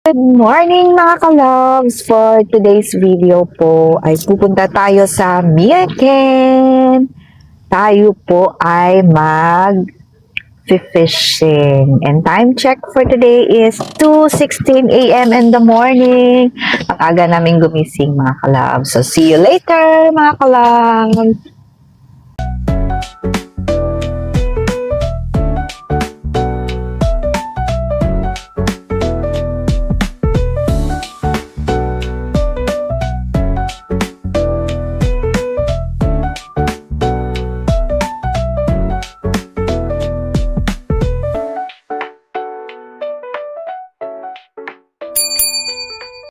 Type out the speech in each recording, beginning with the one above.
Good morning mga ka-loves! For today's video po ay pupunta tayo sa Miaken. Tayo po ay mag-fishing. And time check for today is 2:16 a.m. in the morning. Ang aga namin gumising mga ka-loves. So see you later mga ka-loves!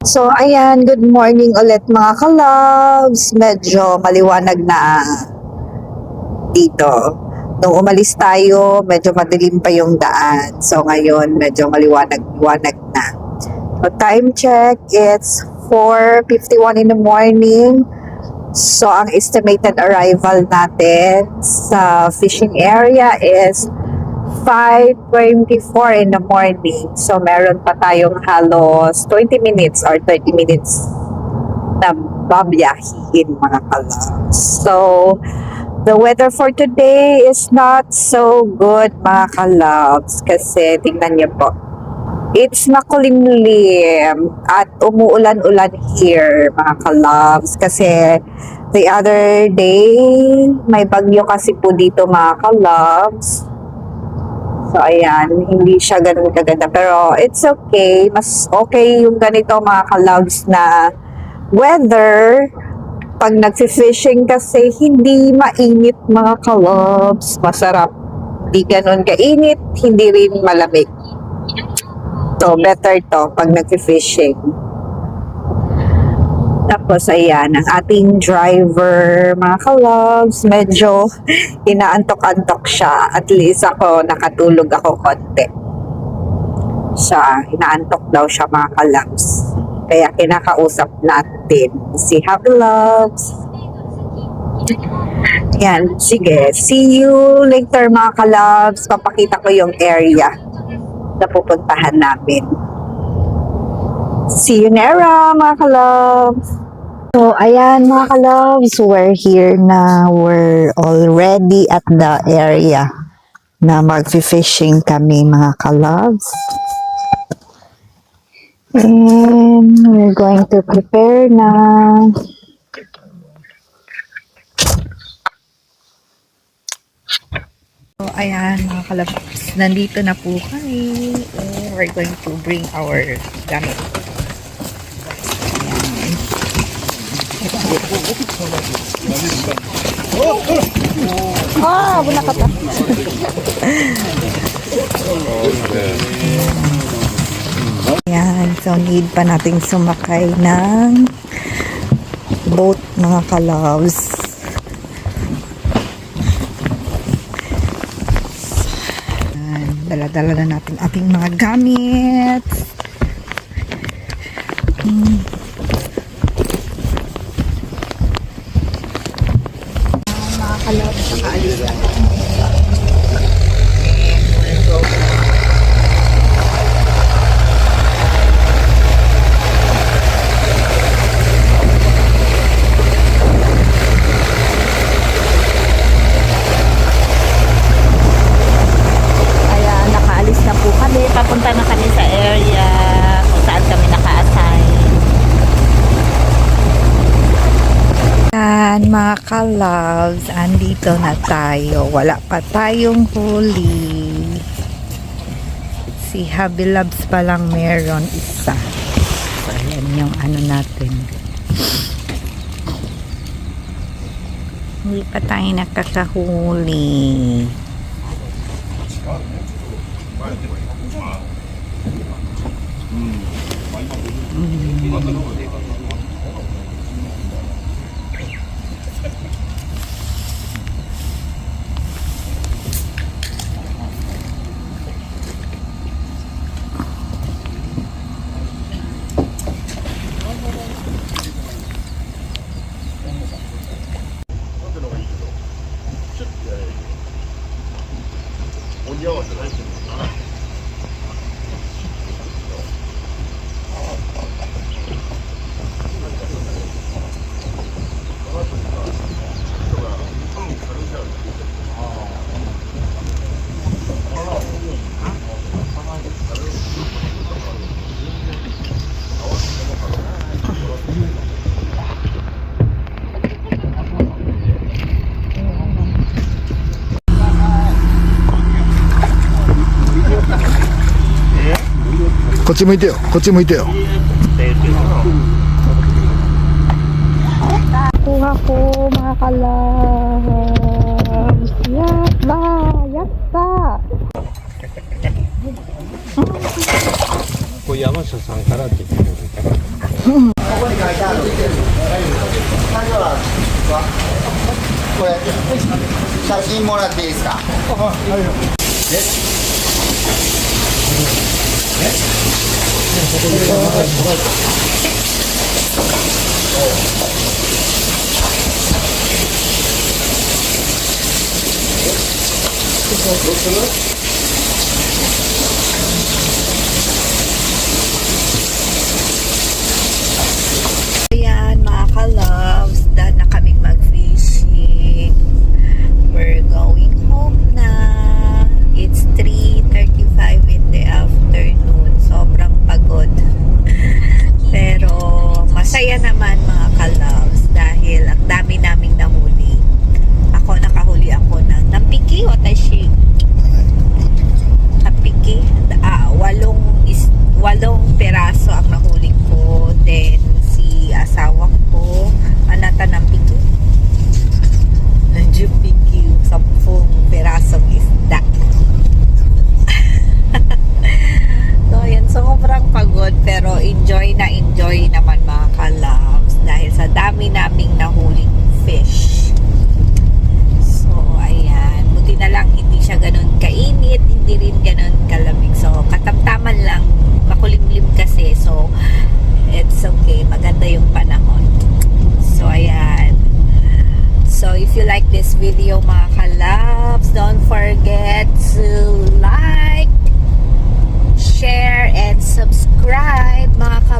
So, ayan, good morning ulit mga ka-loves. Medyo maliwanag na dito. Nung umalis tayo, medyo madilim pa yung daan. So, ngayon, medyo maliwanag-liwanag na. So, time check, it's 4:51 in the morning. So, ang estimated arrival natin sa fishing area is 5:24 in the morning. So, meron pa tayong halos 20 minutes or 30 minutes na babiyahin mga ka-loves. So, the weather for today is not so good mga ka-loves kasi tingnan niyo po. It's makulimlim at umuulan-ulan here mga ka-loves kasi the other day may bagyo kasi po dito mga ka-loves. So, ayan, hindi siya ganun kaganda. Pero, it's okay. Mas okay yung ganito mga ka-loves na weather. Pag nag-fishing kasi, hindi mainit mga ka-loves. Masarap. Hindi ganun kainit, hindi rin malamig. So, better to pag nag-fishing. Tapos, ayan, ang ating driver, mga ka-loves, medyo inaantok-antok siya. At least ako, nakatulog ako konti. Siya, inaantok daw siya, mga ka-loves. Kaya kinakausap natin si Happy Loves. Ayan, sige. See you later, mga ka-loves. Papakita ko yung area na pupuntahan namin. See you Nera, mga ka-loves. So, ayan mga ka-loves, we're here na. We're already at the area na mag-fishing kami mga ka-loves. And we're going to prepare na. So, ayan mga ka-loves, nandito na po kami. And we're going to bring our gamit. Wala ka pa. Ayan, so need pa nating sumakay ng boat mga ka-loves. Dala-dala na natin ating mga gamit. Nakaalis na. Ayan, nakaalis na po kami. Papunta na kami sa area kung saan kami naka-assign. Yan mga ka-loves, andito na tayo. Wala pa tayong huli. Si Happy Loves pa lang meron isa. So, ayan yung ano natin. Hindi pa tayo nakakahuli. ち向いてよ。こっち向いてよ。 Kuha ko mga kalabs. Yakba! Yakta! これ山下さんからって言ってるから。これ写真もらっていいですか。Ayan mga ka-loves, dahil na kaming mag-fishing. We're going home na. It's 3:35 in the afternoon. Sobrang pagod. Pero masaya naman mga ka-loves dahil ang dami naming nahuli. Nakahuli ako ng nampiki o tashi. Nampiki. Walong peraso ang nahuli ko. Then si asawa ko, anata nampiki. Nandiyo piki, 10 perasong isda. So ayan, sobrang pagod pero enjoy naman mga ka-loves dahil sa dami naming nahuling fish. So ayan, buti na lang hindi siya ganun kainit, hindi rin ganun kalamig. So katamtaman lang, makulimlim kasi. So it's okay, maganda yung panahon. So ayan. So if you like this video mga ka-loves, don't forget to like, share, and subscribe mga ka